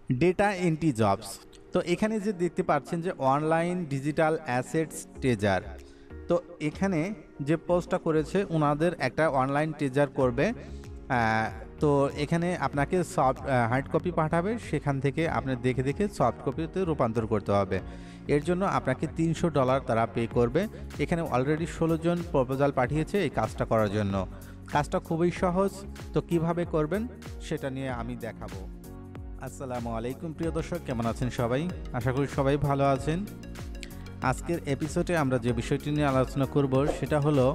Data entry jobs. তো এখানে যে দেখতে পাচ্ছেন যে অনলাইন ডিজিটাল অ্যাসেটস ট্রেজার, তো এখানে যে পোস্টটা করেছে ওনাদের একটা অনলাইন ট্রেজার করবে। তো এখানে আপনাকে সফট হার্ড কপি পাঠাবে, সেখান থেকে আপনার দেখে দেখে সফট কপিতে রূপান্তর করতে হবে। এর জন্য আপনাকে $300 তারা পে করবে। এখানে অলরেডি 16 জন প্রপোজাল পাঠিয়েছে এই কাজটা করার জন্য। কাজটা খুবই সহজ, তো কিভাবে করবেন সেটা নিয়ে আমি দেখাবো। আসসালামু আলাইকুম প্রিয় দর্শক, কেমন আছেন সবাই? আশা করি সবাই ভালো আছেন। আজকের এপিসোডে আমরা যে বিষয়টি নিয়ে আলোচনা করব সেটা হলো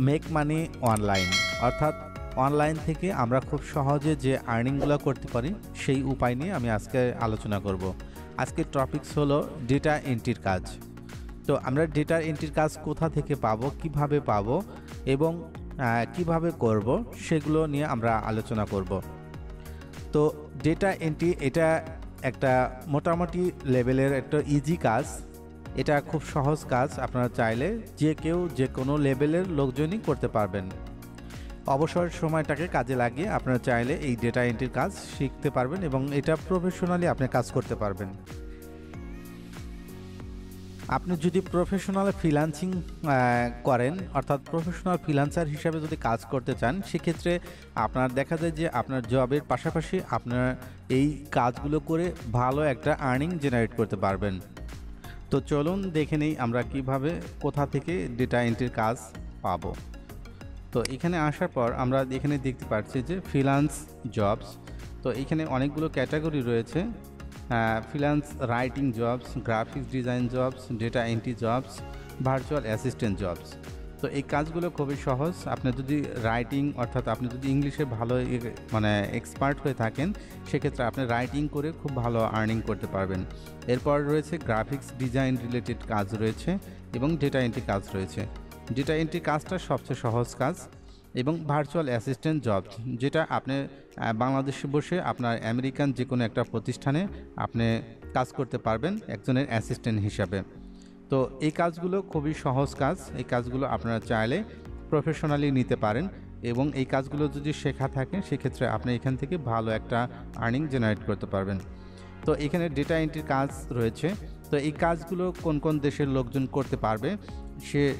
মেক মানি অনলাইন, অর্থাৎ অনলাইন থেকে আমরা খুব সহজে যে আর্নিংগুলো করতে পারি সেই উপায় নিয়ে আমি আজকে আলোচনা করব। আজকের টপিকস হলো ডেটা এন্ট্রির কাজ। তো আমরা ডেটা এন্ট্রির কাজ কোথা থেকে পাবো, কিভাবে পাবো এবং কিভাবে করব সেগুলো নিয়ে আমরা আলোচনা করব। তো ডেটা এন্ট্রি এটা একটা মোটামুটি লেভেলের একটা ইজি কাজ। এটা খুব সহজ কাজ, আপনারা চাইলে যে কেউ যে কোনো লেভেলের লোকজনই করতে পারবেন। অবসর সময়টাকে কাজে লাগিয়ে আপনারা চাইলে এই ডেটা এন্ট্রির কাজ শিখতে পারবেন এবং এটা প্রফেশনালি আপনি কাজ করতে পারবেন। আপনি যদি প্রফেশনাল ফ্রিল্যান্সিং করেন, অর্থাৎ প্রফেশনাল ফ্রিল্যান্সার হিসাবে যদি কাজ করতে চান, সেক্ষেত্রে আপনার দেখা যায় যে আপনার জবের পাশাপাশি আপনার এই কাজগুলো করে ভালো একটা আর্নিং জেনারেট করতে পারবেন। তো চলুন দেখে নেই আমরা কিভাবে কোথা থেকে ডেটা এন্ট্রির কাজ পাবো। তো এখানে আসার পর আমরা এখানে দেখতে পাচ্ছি যে ফ্রিল্যান্স জবস। তো এখানে অনেকগুলো ক্যাটাগরি রয়েছে, freelance writing jobs, graphics design jobs, data entry jobs, virtual assistant jobs. তো এই কাজগুলো খুবই সহজ। আপনি যদি রাইটিং, অর্থাৎ আপনি যদি ইংলিশে ভালো এক্সপার্ট হয়ে থাকেন, সেক্ষেত্রে আপনি রাইটিং করে খুব ভালো আর্নিং করতে পারবেন। এরপর রয়েছে গ্রাফিক্স ডিজাইন রিলেটেড কাজ রয়েছে এবং ডেটা এন্ট্রি কাজ রয়েছে। ডেটা এন্ট্রি কাজটা সবচেয়ে সহজ কাজ। এবং ভার্চুয়াল অ্যাসিস্ট্যান্ট জব, যেটা আপনি বাংলাদেশে বসে আপনার আমেরিকান যে কোনো একটা প্রতিষ্ঠানে আপনি কাজ করতে পারবেন একজনের অ্যাসিস্ট্যান্ট হিসাবে। তো এই কাজগুলো খুবই সহজ কাজ। এই কাজগুলো আপনারা চাইলে প্রফেশনালি নিতে পারেন এবং এই কাজগুলো যদি শেখা থাকে সেক্ষেত্রে আপনি এখান থেকে ভালো একটা আর্নিং জেনারেট করতে পারবেন। তো এখানে ডেটা এন্ট্রির কাজ রয়েছে। তো এই কাজগুলো কোন কোন দেশের লোকজন করতে পারবে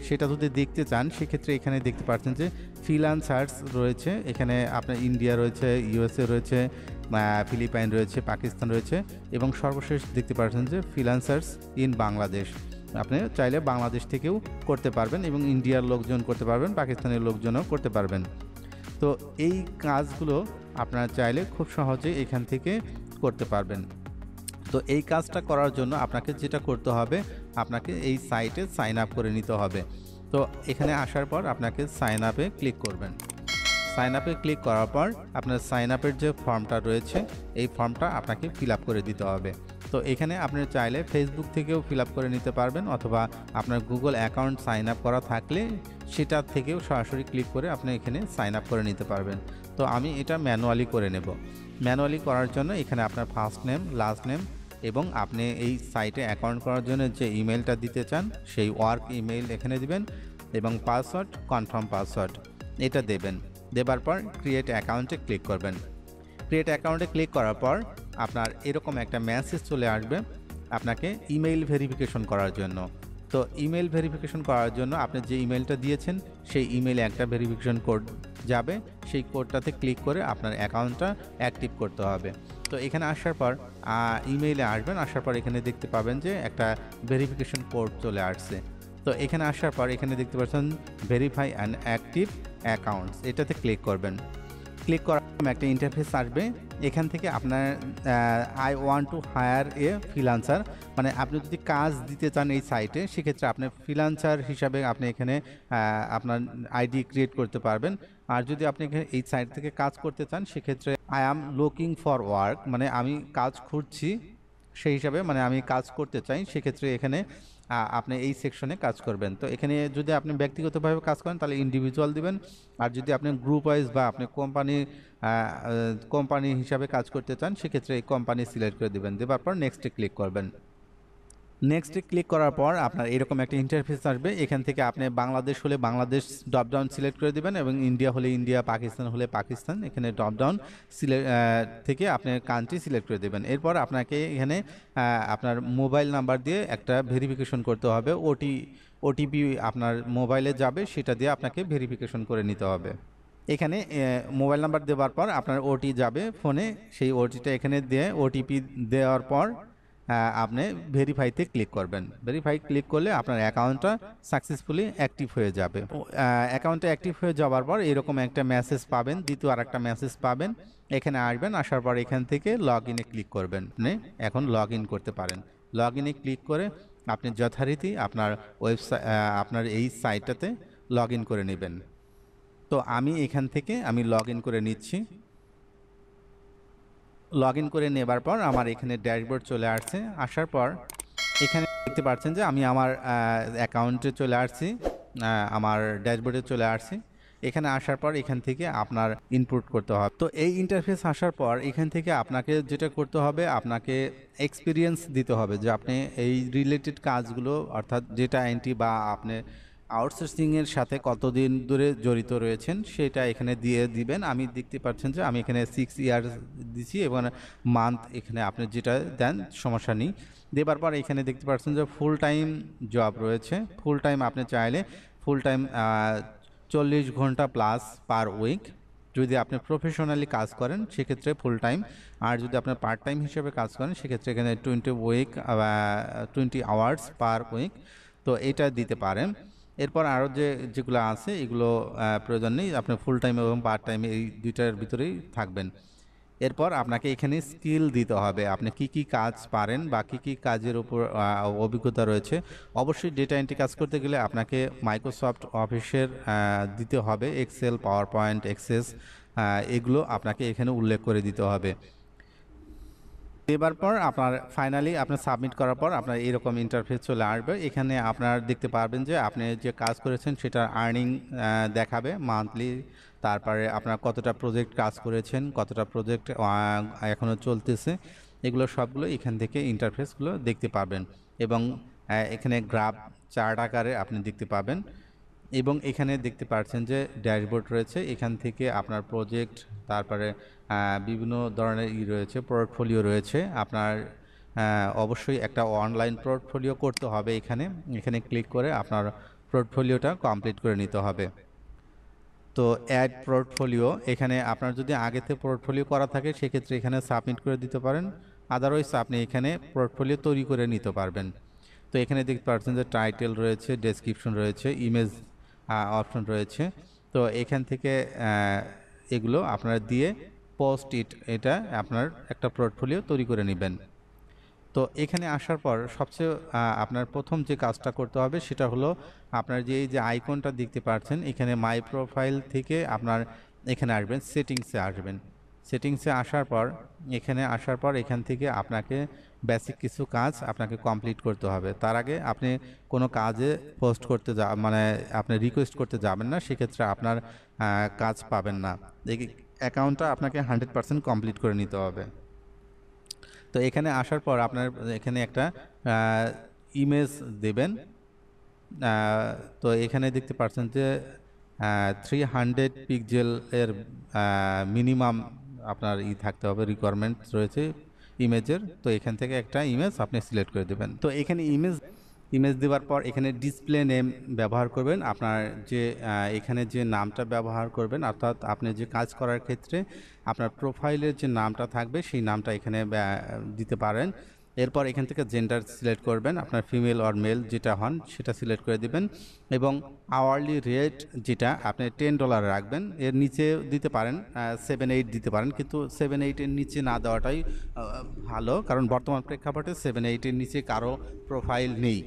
সেটা যদি দেখতে চান, সেক্ষেত্রে এখানে দেখতে পাচ্ছেন যে ফ্রিল্যান্সার্স রয়েছে। এখানে আপনার ইন্ডিয়া রয়েছে, ইউএসএ রয়েছে, ফিলিপাইন রয়েছে, পাকিস্তান রয়েছে এবং সর্বশেষ দেখতে পাচ্ছেন যে ফ্রিল্যান্সার্স ইন বাংলাদেশ। আপনি চাইলে বাংলাদেশ থেকেও করতে পারবেন এবং ইন্ডিয়ার লোকজন করতে পারবেন, পাকিস্তানের লোকজনও করতে পারবেন। তো এই কাজগুলো আপনারা চাইলে খুব সহজে এখান থেকে করতে পারবেন। তো এই কাজটা করার জন্য আপনাকে যেটা করতে হবে, আপনাকে এই সাইটে সাইন আপ করে নিতে হবে। তো এখানে আসার পর আপনাকে সাইন আপে ক্লিক করবেন। সাইন আপে ক্লিক করার পর আপনার সাইন আপের যে ফর্মটা রয়েছে এই ফর্মটা আপনাকে ফিল আপ করে দিতে হবে। তো এখানে আপনি চাইলে ফেসবুক থেকেও ফিল আপ করে নিতে পারবেন, অথবা আপনার গুগল অ্যাকাউন্ট সাইন আপ করা থাকলে সেটা থেকেও সরাসরি ক্লিক করে আপনি এখানে সাইন আপ করে নিতে পারবেন। তো আমি এটা ম্যানুয়ালি করে নেব। ম্যানুয়ালি করার জন্য এখানে আপনার ফার্স্ট নেম, লাস্ট নেম এবং আপনি এই সাইটে অ্যাকাউন্ট করার জন্য যে ইমেলটা দিতে চান সেই ওয়ার্ক ইমেল এখানে দিবেন এবং পাসওয়ার্ড, কনফার্ম পাসওয়ার্ড এটা দেবেন। দেবার পর ক্রিয়েট অ্যাকাউন্টে ক্লিক করবেন। ক্রিয়েট অ্যাকাউন্টে ক্লিক করার পর আপনার এরকম একটা মেসেজ চলে আসবে আপনাকে ইমেইল ভেরিফিকেশন করার জন্য। তো ইমেল ভেরিফিকেশন করার জন্য আপনি যে ইমেলটা দিয়েছেন সেই ইমেইলে একটা ভেরিফিকেশন কোড যাবে, সেই কোডটাতে ক্লিক করে আপনার অ্যাকাউন্টটা অ্যাক্টিভ করতে হবে। তো এখানে আসার পর ইমেইলে আসবেন, আসার পর এখানে দেখতে পাবেন যে একটা ভেরিফিকেশন কোড চলে আসছে। তো এখানে আসার পর এখানে দেখতে পাচ্ছেন ভেরিফাই অ্যান্ড অ্যাক্টিভ অ্যাকাউন্টস, এটাতে ক্লিক করবেন। ক্লিক করার একটা ইন্টারফেস আসবে। এখান থেকে আপনার I want to hire a freelancer, মানে আপনি যদি কাজ দিতে চান এই সাইটে, সেক্ষেত্রে আপনি ফ্রিল্যান্সার হিসাবে আপনি এখানে আপনার আইডি ক্রিয়েট করতে পারবেন। আর যদি আপনি এখানে এই সাইট থেকে কাজ করতে চান, সেক্ষেত্রে I am looking for work, মানে আমি কাজ খুঁজছি সেই হিসাবে, মানে আমি কাজ করতে চাই, সেক্ষেত্রে এখানে আপনি এই সেকশনে কাজ করবেন। তো এখানে যদি আপনি ব্যক্তিগতভাবে কাজ করেন তাহলে ইন্ডিভিজুয়াল দিবেন, আর যদি আপনি গ্রুপ ওয়াইজ বা আপনি কোম্পানি হিসাবে কাজ করতে চান সেক্ষেত্রে এই কোম্পানি সিলেক্ট করে দিবেন। দেওয়ার পর নেক্সটে ক্লিক করবেন। নেক্সটে ক্লিক করার পর আপনার এরকম একটা ইন্টারফেস আসবে। এখান থেকে আপনি বাংলাদেশ হলে বাংলাদেশ ড্রপ ডাউন সিলেক্ট করে দিবেন এবং ইন্ডিয়া হলে ইন্ডিয়া, পাকিস্তান হলে পাকিস্তান, এখানে ড্রপ ডাউন থেকে আপনি কান্ট্রি সিলেক্ট করে দেবেন। এরপর আপনাকে এখানে আপনার মোবাইল নাম্বার দিয়ে একটা ভেরিফিকেশন করতে হবে। ওটিপি আপনার মোবাইলে যাবে, সেটা দিয়ে আপনাকে ভেরিফিকেশন করে নিতে হবে। এখানে মোবাইল নাম্বার দেওয়ার পর আপনার ওটি যাবে ফোনে, সেই ওটিটা এখানে দিয়ে ওটিপি দেওয়ার পর আপনি ভেরিফাইতে ক্লিক করবেন। ভেরিফাই ক্লিক করলে আপনার অ্যাকাউন্টটা সাকসেসফুলি অ্যাক্টিভ হয়ে যাবে। অ্যাকাউন্টটা অ্যাক্টিভ হয়ে যাওয়ার পর এরকম একটা মেসেজ পাবেন, দ্বিতীয় আর একটা মেসেজ পাবেন। এখানে আসবেন, আসার পর এখান থেকে লগ ইনে ক্লিক করবেন। আপনি এখন লগ ইন করতে পারেন। লগ ইনে ক্লিক করে আপনি যথারীতি আপনার আপনার এই সাইটটাতে লগ ইন করে নেবেন। তো আমি এখান থেকে লগ ইন করে নিচ্ছি। লগ ইন করে নেবার পর আমার এখানে ড্যাশবোর্ড চলে আসছে। আসার পর এখানে দেখতে পাচ্ছেন যে আমি আমার অ্যাকাউন্টে চলে আসছি, আমার ড্যাশবোর্ডে চলে আসছি। এখানে আসার পর এখান থেকে আপনার ইনপুট করতে হবে। তো এই ইন্টারফেস আসার পর এখান থেকে আপনাকে যেটা করতে হবে, আপনাকে এক্সপিরিয়েন্স দিতে হবে যে আপনি এই রিলেটেড কাজগুলো, অর্থাৎ ডেটা এন্ট্রি বা আপনি আউটসোর্সিংয়ের সাথে কতদিন ধরে জড়িত রয়েছেন সেটা এখানে দিয়ে দিবেন। আমি দেখতে পাচ্ছেন যে আমি এখানে 6 ইয়ার্স দিচ্ছি এবং মান্থ এখানে আপনি যেটা দেন সমস্যা নেই। দেবার পর এখানে দেখতে পাচ্ছেন যে ফুল টাইম জব রয়েছে। ফুল টাইম আপনি চাইলে ফুল টাইম 40 ঘন্টা প্লাস পার উইক। যদি আপনি প্রফেশনালি কাজ করেন সেক্ষেত্রে ফুল টাইম, আর যদি আপনি পার্ট টাইম হিসেবে কাজ করেন সেক্ষেত্রে এখানে 20 আওয়ার্স পার উইক। তো এটা দিতে পারেন। এরপর আরও যেগুলো আছে এগুলো প্রয়োজন নেই, আপনি ফুল টাইম এবং পার্ট টাইম এই দুইটার ভিতরেই থাকবেন। এরপর আপনাকে এখানে স্কিল দিতে হবে, আপনি কি কি কাজ পারেন বা কি কি কাজের উপর অভিজ্ঞতা রয়েছে। অবশ্যই ডেটা এন্ট্রি কাজ করতে গেলে আপনাকে মাইক্রোসফট অফিসের দিতে হবে, এক্সেল, পাওয়ার পয়েন্ট, এক্সেস, এগুলো আপনাকে এখানে উল্লেখ করে দিতে হবে। দেবার পর আপনার ফাইনালি আপনার সাবমিট করার পর আপনার এরকম ইন্টারফেস চলে আসবে। এখানে আপনার দেখতে পারবেন যে আপনি যে কাজ করেছেন সেটার আর্নিং দেখাবে মান্থলি। তারপরে আপনার কতটা প্রজেক্ট কাজ করেছেন, কতটা প্রজেক্ট এখনও চলতেছে, এগুলো সবগুলো এখান থেকে ইন্টারফেসগুলো দেখতে পাবেন। এবং এখানে গ্রাফ চার্ট আকারে আপনি দেখতে পাবেন। এবং এখানে দেখতে পাচ্ছেন যে ড্যাশবোর্ড রয়েছে, এখান থেকে আপনার প্রজেক্ট, তারপরে বিভিন্ন ধরনের রয়েছে, পোর্টফোলিও রয়েছে। আপনার অবশ্যই একটা অনলাইন পোর্টফোলিও করতে হবে। এখানে ক্লিক করে আপনার পোর্টফোলিওটা কমপ্লিট করে নিতে হবে। তো অ্যাড পোর্টফোলিও, এখানে আপনার যদি আগেতে পোর্টফোলিও করা থাকে সেক্ষেত্রে এখানে সাবমিট করে দিতে পারেন, আদারওয়াইজ আপনি এখানে পোর্টফোলিও তৈরি করে নিতে পারবেন। তো এখানে দেখতে পাচ্ছেন যে টাইটেল রয়েছে, ডেসক্রিপশন রয়েছে, ইমেজ অপশন রয়েছে। তো এখান থেকে এগুলো আপনারা দিয়ে পোস্ট এটা আপনার একটা পোর্টফোলিও তৈরি করে নেবেন। তো এখানে আসার পর সবচেয়ে আপনার প্রথম যে কাজটা করতে হবে সেটা হলো আপনার যে এই যে আইকনটা দেখতে পাচ্ছেন, এখানে মাই প্রোফাইল থেকে আপনার এখানে আসবেন, সেটিংসে আসবেন। সেটিংসে আসার পর এখান থেকে আপনাকে বেসিক কিছু কাজ আপনাকে কমপ্লিট করতে হবে। তার আগে আপনি কোনো কাজে পোস্ট করতে মানে আপনি রিকোয়েস্ট করতে যাবেন না, সেক্ষেত্রে আপনার কাজ পাবেন না। এই অ্যাকাউন্টটা আপনাকে 100% কমপ্লিট করে নিতে হবে। তো এখানে আসার পর আপনার এখানে একটা ইমেজ দেবেন। তো এখানে দেখতে পাচ্ছেন যে 300 পিক্সেল এর মিনিমাম আপনার থাকতে হবে, রিকোয়ারমেন্ট রয়েছে ইমেজের। তো এখান থেকে একটা ইমেজ আপনি সিলেক্ট করে দেবেন। তো এখানে ইমেজ দেওয়ার পর এখানে ডিসপ্লে নেম ব্যবহার করবেন। আপনার যে এখানে যে নামটা ব্যবহার করবেন, অর্থাৎ আপনি যে কাজ করার ক্ষেত্রে আপনার প্রোফাইলের যে নামটা থাকবে সেই নামটা এখানে দিতে পারেন। এরপর এখান থেকে জেন্ডার সিলেক্ট করবেন, আপনার ফিমেল অর মেল যেটা হন সেটা সিলেক্ট করে দিবেন। এবং আওয়ারলি রেট যেটা আপনি $10 রাখবেন, এর নিচে দিতে পারেন 7-8 দিতে পারেন, কিন্তু 7-8-এর নিচে না দেওয়াটাই ভালো, কারণ বর্তমান প্রেক্ষাপটে 7-8-এর নিচে কারো প্রোফাইল নেই।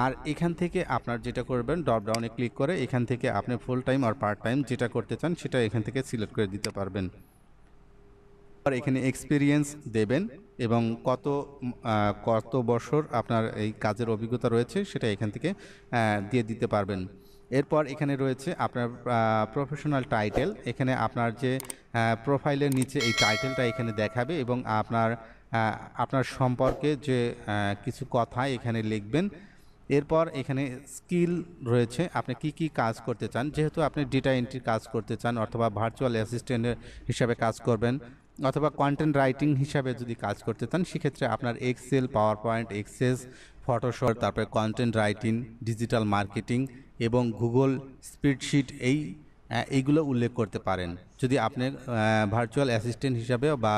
আর এখান থেকে আপনার যেটা করবেন, ড্রপ ডাউনে ক্লিক করে এখান থেকে আপনি ফুল টাইম আর পার্ট টাইম যেটা করতে চান সেটা এখান থেকে সিলেক্ট করে দিতে পারবেন। আর এখানে এক্সপিরিয়েন্স দেবেন এবং কত বছর আপনার এই কাজের অভিজ্ঞতা রয়েছে সেটা এখান থেকে দিয়ে দিতে পারবেন। এরপর এখানে রয়েছে আপনার প্রফেশনাল টাইটেল। এখানে আপনার যে প্রোফাইলের নিচে এই টাইটেলটা এখানে দেখাবে এবং আপনার সম্পর্কে যে কিছু কথা এখানে লিখবেন। এরপর এখানে স্কিল রয়েছে, আপনি কি কি কাজ করতে চান। যেহেতু আপনি ডেটা এন্ট্রি কাজ করতে চান অথবা ভার্চুয়াল অ্যাসিস্ট্যান্টের হিসাবে কাজ করবেন অথবা কন্টেন্ট রাইটিং হিসাবে যদি কাজ করতে চান, সেক্ষেত্রে আপনার Excel, PowerPoint, Access, Photoshop, তারপরে কন্টেন্ট রাইটিং, ডিজিটাল মার্কেটিং এবং গুগল স্প্রেডশিট এইগুলো উল্লেখ করতে পারেন। যদি আপনি ভার্চুয়াল অ্যাসিস্ট্যান্ট হিসাবে বা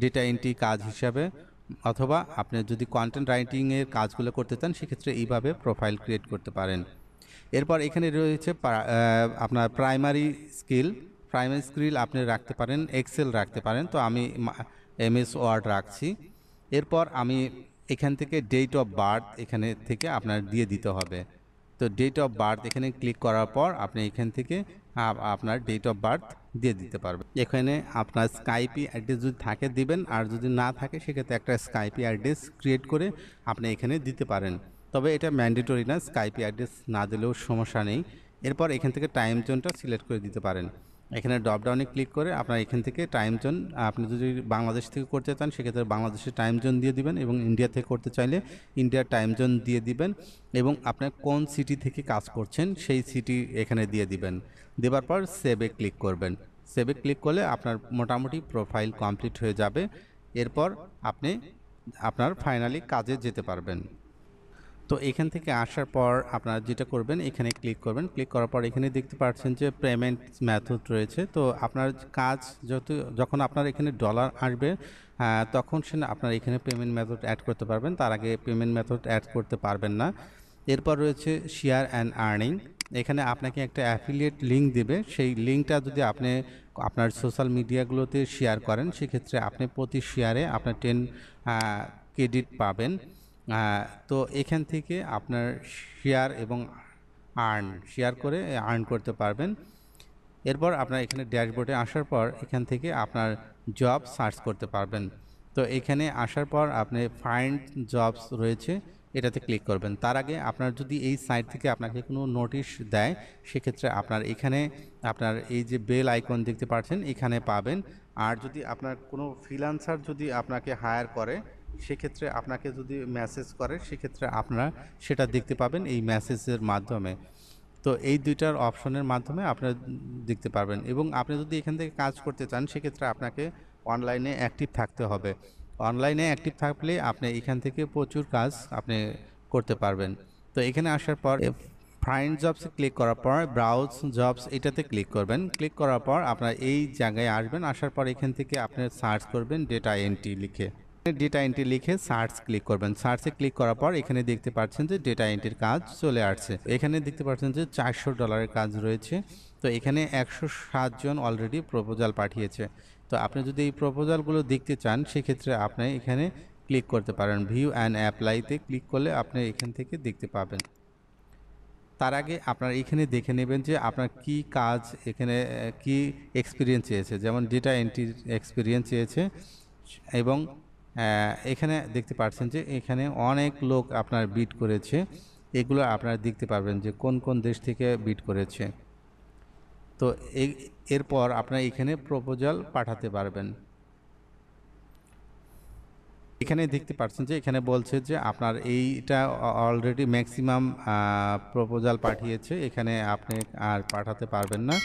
ডেটা এন্ট্রি কাজ হিসাবে অথবা আপনি যদি কন্টেন্ট রাইটিংয়ের কাজগুলো করতে চান, সেক্ষেত্রে এইভাবে প্রোফাইল ক্রিয়েট করতে পারেন। এরপর এখানে রয়েছে আপনার প্রাইমারি স্কিল আপনি রাখতে পারেন, এক্সেল রাখতে পারেন। তো আমি MS ওয়ার্ড রাখছি। এরপর আমি এখান থেকে ডেট অফ বার্থ এখানে থেকে আপনার দিয়ে দিতে হবে। তো ডেট অফ বার্থ এখানে ক্লিক করার পর আপনি এখান থেকে আপনার ডেট অফ বার্থ দিয়ে দিতে পারবেন। এখানে আপনার স্কাইপি অ্যাড্রেস যদি থাকে দিবেন, আর যদি না থাকে সেক্ষেত্রে একটা স্কাইপি অ্যাড্রেস ক্রিয়েট করে আপনি এখানে দিতে পারেন। তবে এটা ম্যান্ডেটরি না, স্কাইপি অ্যাড্রেস না দিলেও সমস্যা নেই। এরপর এখান থেকে টাইম জোনটা সিলেক্ট করে দিতে পারেন। এখানে ড্রপডাউনে ক্লিক করে আপনার এখান থেকে টাইম জোন, আপনি যদি বাংলাদেশ থেকে করতে চান সেক্ষেত্রে বাংলাদেশের টাইম জোন দিয়ে দিবেন এবং ইন্ডিয়া থেকে করতে চাইলে ইন্ডিয়ার টাইম জোন দিয়ে দিবেন এবং আপনার কোন সিটি থেকে কাজ করছেন সেই সিটি এখানে দিয়ে দিবেন। দেওয়ার পর সেভে ক্লিক করবেন। সেভে ক্লিক করলে আপনার মোটামুটি প্রোফাইল কমপ্লিট হয়ে যাবে। এরপর আপনি আপনার ফাইনালি কাজে যেতে পারবেন। তো এখান থেকে আসার পর আপনারা যেটা করবেন, এখানে ক্লিক করবেন। ক্লিক করার পর এখানে দেখতে পাচ্ছেন যে পেমেন্ট মেথড রয়েছে। তো আপনার কাজ যখন আপনার এখানে ডলার আসবে তখন আপনার এখানে পেমেন্ট মেথড অ্যাড করতে পারবেন, তার আগে পেমেন্ট মেথড অ্যাড করতে পারবেন না। এরপর রয়েছে শেয়ার অ্যান্ড আর্নিং। এখানে আপনাকে একটা অ্যাফিলিয়েট লিঙ্ক দেবে, সেই লিঙ্কটা যদি আপনি আপনার সোশ্যাল মিডিয়াগুলোতে শেয়ার করেন সেক্ষেত্রে আপনি প্রতি শেয়ারে আপনার 10 ক্রেডিট পাবেন। তো এখান থেকে আপনার শেয়ার এবং শেয়ার করে আর্ন করতে পারবেন। এরপর আপনার এখানে ড্যাশবোর্ডে আসার পর এখান থেকে আপনার জব সার্চ করতে পারবেন। তো এখানে আসার পর আপনি ফাইন্ড জবস রয়েছে, এটাতে ক্লিক করবেন। তার আগে আপনার যদি এই সাইট থেকে আপনাকে কোনো নোটিশ দেয় সেক্ষেত্রে আপনার এখানে আপনার এই যে বেল আইকন দেখতে পাচ্ছেন এখানে পাবেন। আর যদি আপনার কোনো ফ্রিল্যান্সার যদি আপনাকে হায়ার করে সেক্ষেত্রে আপনাকে যদি মেসেজ করে সেক্ষেত্রে আপনারা সেটা দেখতে পাবেন এই মেসেজের মাধ্যমে। তো এই দুইটার অপশনের মাধ্যমে আপনারা দেখতে পারবেন এবং আপনি যদি এখান থেকে কাজ করতে চান সেক্ষেত্রে আপনাকে অনলাইনে অ্যাক্টিভ থাকতে হবে। অনলাইনে অ্যাক্টিভ থাকলে আপনি এখান থেকে প্রচুর কাজ আপনি করতে পারবেন। তো এখানে আসার পর ফাইন্ড জবসে ক্লিক করার পর ব্রাউজ জবস এটাতে ক্লিক করবেন। ক্লিক করার পর আপনার এই জায়গায় আসবেন। আসার পর এখান থেকে আপনি সার্চ করবেন ডেটা এন্ট্রি লিখে। ডেটা এন্ট্রি লিখে সার্চ ক্লিক করবেন। সার্চে ক্লিক করার পর এখানে দেখতে পাচ্ছেন যে ডেটা এন্ট্রির কাজ চলে আসছে। এখানে দেখতে পাচ্ছেন যে $400 কাজ রয়েছে। তো এখানে 107 জন অলরেডি প্রপোজাল পাঠিয়েছে। তো আপনি যদি এই প্রপোজালগুলো দেখতে চান সেক্ষেত্রে আপনি এখানে ক্লিক করতে পারেন। ভিউ অ্যান্ড অ্যাপ্লাইতে ক্লিক করলে আপনি এখান থেকে দেখতে পাবেন। তার আগে আপনার এখানে দেখে নেবেন যে আপনার কি কাজ, এখানে কি এক্সপিরিয়েন্স চেয়েছে, যেমন ডেটা এন্ট্রির এক্সপিরিয়েন্স চেয়েছে এবং এখানে দেখতে পাচ্ছেন যে এখানে অনেক লোক আপনার বিড করেছে। এগুলো আপনারা দেখতে পারবেন যে কোন কোন দেশ থেকে বিড করেছে। তো এরপর আপনারা এখানে প্রপোজাল পাঠাতে পারবেন। এখানে দেখতে পাচ্ছেন যে এখানে বলছে যে আপনার এইটা অলরেডি ম্যাক্সিমাম প্রপোজাল পাঠিয়েছে, এখানে আপনি আর পাঠাতে পারবেন না।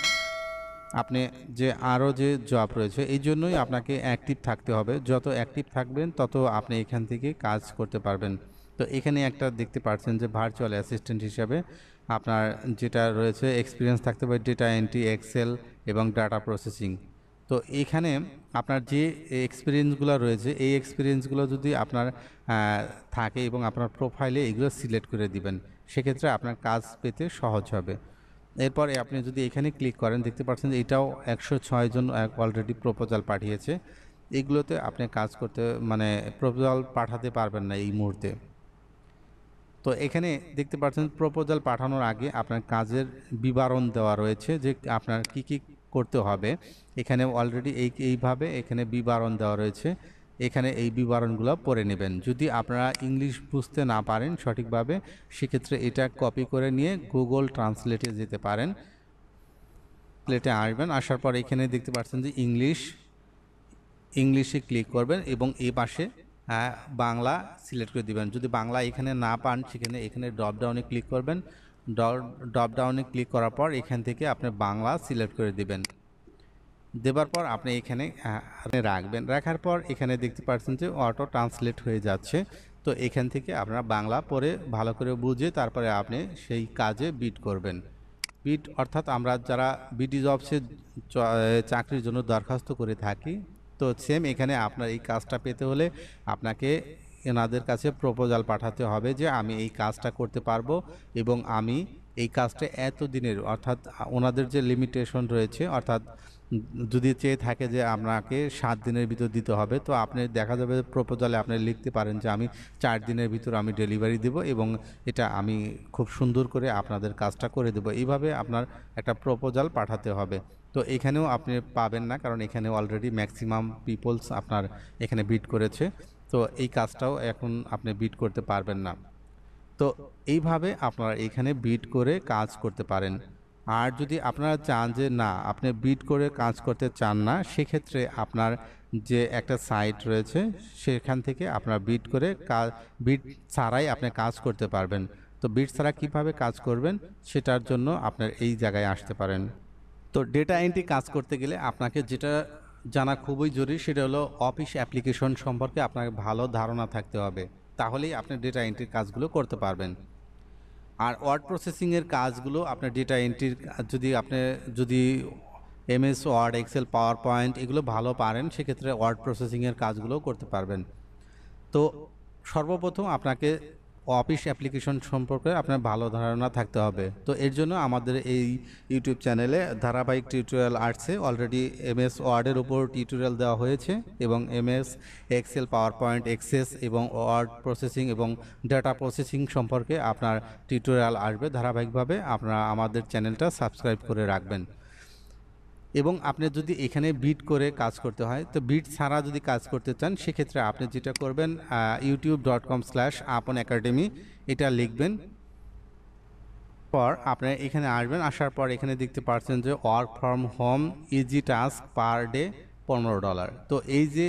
আপনি যে আরও যে জব রয়েছে এই জন্যই আপনাকে অ্যাক্টিভ থাকতে হবে। যত অ্যাক্টিভ থাকবেন তত আপনি এখান থেকে কাজ করতে পারবেন। তো এখানে একটা দেখতে পাচ্ছেন যে ভার্চুয়াল অ্যাসিস্ট্যান্ট হিসাবে আপনার যেটা রয়েছে এক্সপিরিয়েন্স থাকতে পারে ডেটা এন্ট্রি, এক্সেল এবং ডাটা প্রসেসিং। তো এখানে আপনার যে এক্সপিরিয়েন্সগুলো রয়েছে এই এক্সপিরিয়েন্সগুলো যদি আপনার থাকে এবং আপনার প্রোফাইলে এগুলো সিলেক্ট করে দিবেন, সেক্ষেত্রে আপনার কাজ পেতে সহজ হবে। এরপরে আপনি যদি এখানে ক্লিক করেন দেখতে পাচ্ছেন যে এটাও 106 জন অলরেডি প্রপোজাল পাঠিয়েছে। এগুলোতে আপনি কাজ করতে প্রপোজাল পাঠাতে পারবেন না এই মুহূর্তে। তো এখানে দেখতে পাচ্ছেন প্রপোজাল পাঠানোর আগে আপনার কাজের বিবরণ দেওয়া রয়েছে যে আপনার কি কি করতে হবে। এখানে অলরেডি এইভাবে এখানে বিবরণ দেওয়া রয়েছে এখানে এই বিবরণগুলো পড়ে নেবেন। যদি আপনারা ইংলিশ বুঝতে না পারেন সঠিকভাবে, সেক্ষেত্রে এটা কপি করে নিয়ে গুগল ট্রান্সলেটে যেতে পারেন। প্লেটে আসবেন, আসার পর এখানে দেখতে পাচ্ছেন যে ইংলিশে ক্লিক করবেন এবং এই পাশে বাংলা সিলেক্ট করে দিবেন। যদি বাংলা এখানে না পান, সেখানে এখানে ড্রপ ডাউনে ক্লিক করবেন। ড্রপ ডাউনে ক্লিক করার পর এখান থেকে আপনি বাংলা সিলেক্ট করে দিবেন। দেবার পর আপনি এখানে রাখবেন। রাখার পর এখানে দেখতে পাচ্ছেন যে অটো ট্রান্সলেট হয়ে যাচ্ছে। তো এখান থেকে আপনারা বাংলা পড়ে ভালো করে বুঝে তারপরে আপনি সেই কাজে বিড করবেন। বিড অর্থাৎ আমরা যারা বিডি জবসে চাকরির জন্য দরখাস্ত করে থাকি, তো সেম এখানে আপনার এই কাজটা পেতে হলে আপনাকে এনাদের কাছে প্রপোজাল পাঠাতে হবে যে আমি এই কাজটা করতে পারবো এবং আমি এই কাজটা এত দিনের, অর্থাৎ ওনাদের যে লিমিটেশন রয়েছে, অর্থাৎ যদি চেয়ে থাকে যে আপনাকে 7 দিনের ভিতর দিতে হবে, তো আপনি দেখা যাবে প্রপোজালে আপনি লিখতে পারেন যে আমি 4 দিনের ভিতর আমি ডেলিভারি দেব এবং এটা আমি খুব সুন্দর করে আপনাদের কাজটা করে দেব। এইভাবে আপনার একটা প্রপোজাল পাঠাতে হবে। তো এখানেও আপনি পাবেন না, কারণ এখানে অলরেডি ম্যাক্সিমাম পিপলস আপনার এখানে বিড করেছে। তো এই কাজটাও এখন আপনি বিড করতে পারবেন না। তো এইভাবে আপনারা এখানে বিড করে কাজ করতে পারেন। আর যদি আপনারা চান যে না আপনি বিড করে কাজ করতে চান না, সেক্ষেত্রে আপনার যে একটা সাইট রয়েছে সেখান থেকে আপনারা বিড করে বিড ছাড়াই আপনি কাজ করতে পারবেন। তো বিড ছাড়া কীভাবে কাজ করবেন সেটার জন্য আপনার এই জায়গায় আসতে পারেন। তো ডেটা এন্ট্রি কাজ করতে গেলে আপনাকে যেটা জানা খুবই জরুরি সেটা হলো অফিস অ্যাপ্লিকেশন সম্পর্কে আপনার ভালো ধারণা থাকতে হবে, তাহলেই আপনি ডেটা এন্ট্রির কাজগুলো করতে পারবেন। আর ওয়ার্ড প্রসেসিংয়ের কাজগুলো আপনার ডেটা এন্ট্রির যদি MS Word, Excel, PowerPoint এগুলো ভালো পারেন, সেক্ষেত্রে ওয়ার্ড প্রসেসিংয়ের কাজগুলোও করতে পারবেন। তো সর্বপ্রথম আপনাকে অফিস অ্যাপ্লিকেশন সম্পর্কে আপনার ভালো ধারণা থাকতে হবে। তো এর জন্য আমাদের এই ইউটিউব চ্যানেলে ধারাবাহিক টিউটোরিয়াল আসছে। অলরেডি এমএস ওয়ার্ডের উপর টিউটোরিয়াল দেওয়া হয়েছে এবং MS Excel, PowerPoint, Access এবং ওয়ার্ড প্রসেসিং এবং ডাটা প্রসেসিং সম্পর্কে আপনার টিউটোরিয়াল আসবে ধারাবাহিকভাবে। আপনারা আমাদের চ্যানেলটা সাবস্ক্রাইব করে রাখবেন। এবং আপনি যদি এখানে বিড করে কাজ করতে হয়, তো বিড ছাড়া যদি কাজ করতে চান, সেক্ষেত্রে আপনি যেটা করবেন youtube.com/𝗟𝗶𝗸𝗲 এটা লিখবেন। পর আপনি এখানে আসবেন, আসার পর এখানে দেখতে পাচ্ছেন যে work from home easy task per day $15। তো এই যে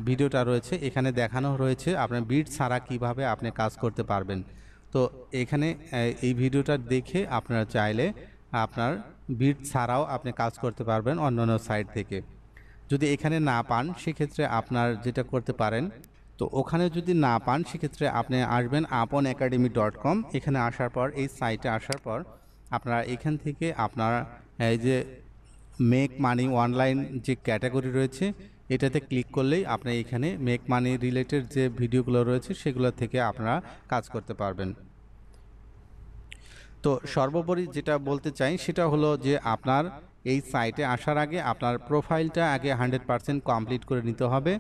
ভিডিওটা রয়েছে এখানে দেখানো রয়েছে আপনার বিড ছাড়া কিভাবে আপনি কাজ করতে পারবেন। তো এখানে এই ভিডিওটা দেখে আপনারা চাইলে আপনার বিড ছাড়াও আপনি কাজ করতে পারবেন অন্যান্য সাইট থেকে। যদি এখানে না পান, সেক্ষেত্রে আপনার যেটা করতে পারেন, তো ওখানে যদি না পান সেক্ষেত্রে আপনি আসবেন 𝗚𝗏𝗟𝗑𝒻𝒻𝒻.com। এখানে আসার পর এই সাইটে আসার পর আপনারা এখান থেকে আপনার এই যে মেক মানি অনলাইন যে ক্যাটাগরি রয়েছে এটাতে ক্লিক করলেই আপনি এখানে মেক মানি রিলেটেড যে ভিডিওগুলো রয়েছে সেগুলো থেকে আপনারা কাজ করতে পারবেন। তো সর্বোপরি যেটা বলতে চাই সেটা হলো যে আপনার এই সাইটে আসার আগে আপনার প্রোফাইলটা আগে 100% কমপ্লিট করে নিতে হবে,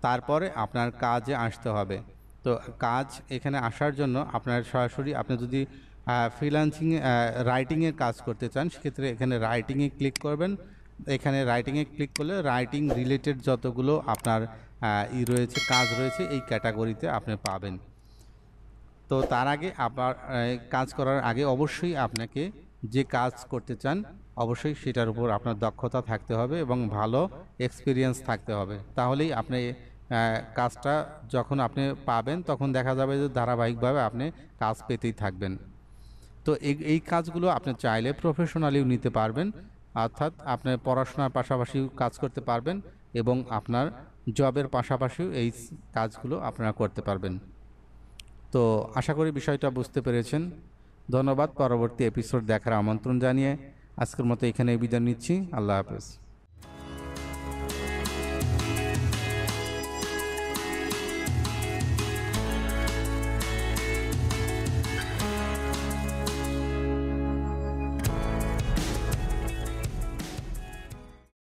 তারপরে আপনার কাজে আসতে হবে। তো কাজ এখানে আসার জন্য আপনার সরাসরি আপনি যদি ফ্রিল্যান্সিং রাইটিংয়ের কাজ করতে চান, সেক্ষেত্রে এখানে রাইটিংয়ে ক্লিক করবেন। এখানে রাইটিংয়ে ক্লিক করলে রাইটিং রিলেটেড যতগুলো আপনার রয়েছে, কাজ রয়েছে, এই ক্যাটাগরিতে আপনি পাবেন। তো তার আগে আপনার কাজ করার আগে অবশ্যই আপনাকে যে কাজ করতে চান অবশ্যই সেটার উপর আপনার দক্ষতা থাকতে হবে এবং ভালো এক্সপিরিয়েন্স থাকতে হবে। তাহলেই আপনি কাজটা যখন আপনি পাবেন তখন দেখা যাবে যে ধারাবাহিকভাবে আপনি কাজ পেতেই থাকবেন। তো এই কাজগুলো আপনি চাইলে প্রফেশনালিও নিতে পারবেন, অর্থাৎ আপনি পড়াশোনার পাশাপাশিও কাজ করতে পারবেন এবং আপনার জবের পাশাপাশিও এই কাজগুলো আপনারা করতে পারবেন। তো আশা করি বিষয়টা বুঝতে পেরেছেন। ধন্যবাদ। পরবর্তী এপিসোড দেখার আমন্ত্রণ জানিয়ে আজকের মতো এখানে বিদায় নিচ্ছি। আল্লাহ হাফেজ।